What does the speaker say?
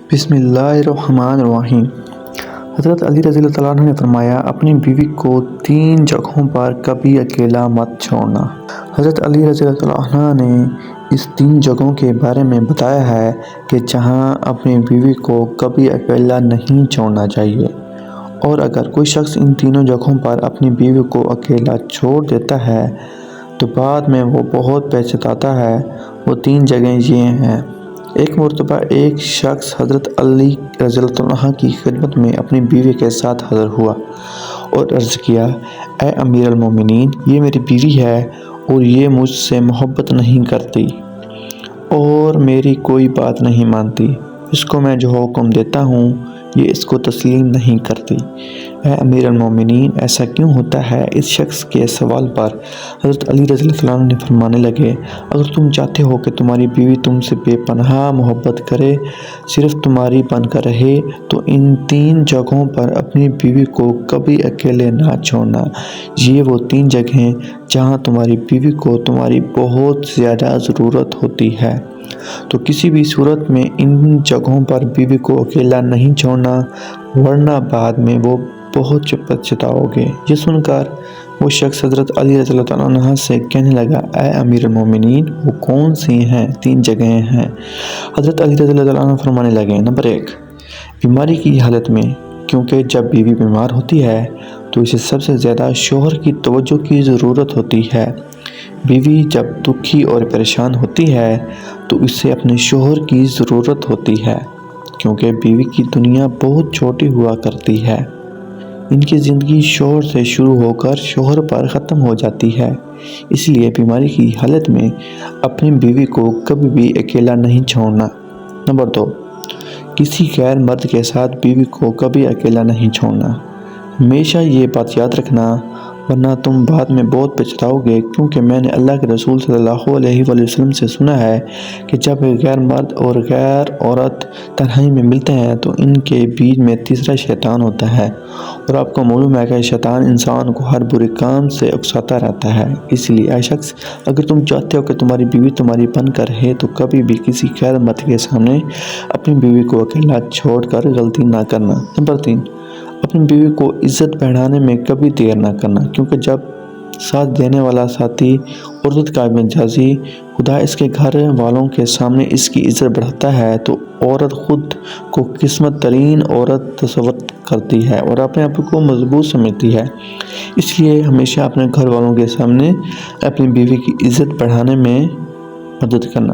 بسم اللہ الرحمن الرحیم۔ حضرت علی رضی اللہ عنہ نے فرمایا، اپنی بیوی کو 3 جگہوں پر کبھی اکیلا مت چھوڑنا۔ حضرت علی رضی اللہ عنہ نے اس 3 جگہوں کے بارے میں بتایا ہے کہ جہاں اپنی بیوی کو کبھی اکیلا نہیں چھوڑنا چاہیے، اور اگر کوئی شخص ان تینوں جگہوں پر اپنی بیوی کو اکیلا چھوڑ دیتا ہے تو بعد میں وہ بہت پچھتاتا ہے۔ وہ 3 جگہیں یہ ہیں۔ ایک مرتبہ ایک شخص حضرت علی رضی اللہ عنہ کی خدمت میں اپنی بیوی کے ساتھ حاضر ہوا اور عرض کیا، اے امیر المومنین، یہ میری بیوی ہے اور یہ مجھ سے محبت نہیں کرتی اور میری کوئی بات نہیں مانتی۔ اس کو میں جو حکم دیتا ہوں یہ اس کو تسلیم نہیں کرتی۔ اے امیر المومنین، ایسا کیوں ہوتا ہے؟ اس شخص کے سوال پر حضرت علی رضی اللہ عنہ نے فرمانے لگے، اگر تم چاہتے ہو کہ تمہاری بیوی تم سے بے پناہ محبت کرے، صرف تمہاری بن کر رہے، تو ان 3 جگہوں پر اپنی بیوی کو کبھی اکیلے نہ چھوڑنا۔ یہ وہ 3 جگہیں جہاں تمہاری بیوی کو تمہاری بہت زیادہ ضرورت ہوتی ہے، تو کسی بھی صورت میں ان جگہوں پر بیوی کو اکیلا نہیں چھوڑنا، ورنہ بعد میں وہ بہت پچھتاؤ گے۔ یہ سن کر وہ شخص حضرت علی رضی اللہ عنہ سے کہنے لگا، اے امیر المومنین، وہ کون سی ہیں 3 جگہیں ہیں؟ حضرت علی رضی اللہ عنہ فرمانے لگے، نمبر 1، بیماری کی حالت میں، کیونکہ جب بیوی بیمار ہوتی ہے تو اسے سب سے زیادہ شوہر کی توجہ کی ضرورت ہوتی ہے۔ بیوی جب دکھی اور پریشان ہوتی ہے تو اسے اپنے شوہر کی ضرورت ہوتی ہے، کیونکہ بیوی کی دنیا بہت چھوٹی ہوا کرتی ہے۔ ان کی زندگی شوہر سے شروع ہو کر شوہر پر ختم ہو جاتی ہے۔ اس لیے بیماری کی حالت میں اپنی بیوی کو کبھی بھی اکیلا نہیں چھوڑنا۔ نمبر 2، کسی غیر مرد کے ساتھ بیوی کو کبھی اکیلا نہیں چھوڑنا۔ ہمیشہ یہ بات یاد رکھنا، ورنہ تم بعد میں بہت پچھتاؤ گے، کیونکہ میں نے اللہ کے رسول صلی اللہ علیہ وآلہ وسلم سے سنا ہے کہ جب غیر مرد اور غیر عورت تنہائی میں ملتے ہیں تو ان کے بیچ میں تیسرا شیطان ہوتا ہے، اور آپ کو معلوم ہے کہ شیطان انسان کو ہر برے کام سے اکساتا رہتا ہے۔ اس لیے اے شخص، اگر تم چاہتے ہو کہ تمہاری بیوی تمہاری بن کر رہے تو کبھی بھی کسی غیر مرد کے سامنے اپنی بیوی کو اکیلا چھوڑ کر غلطی نہ کرنا۔ نمبر 3، اپنی بیوی کو عزت بڑھانے میں کبھی دیر نہ کرنا، کیونکہ جب ساتھ دینے والا ساتھی عورت کا مزاجی خدا اس کے گھر والوں کے سامنے اس کی عزت بڑھاتا ہے تو عورت خود کو قسمت ترین عورت تصور کرتی ہے اور اپنے آپ کو مضبوط سمجھتی ہے۔ اس لیے ہمیشہ اپنے گھر والوں کے سامنے اپنی بیوی کی عزت بڑھانے میں مدد کرنا۔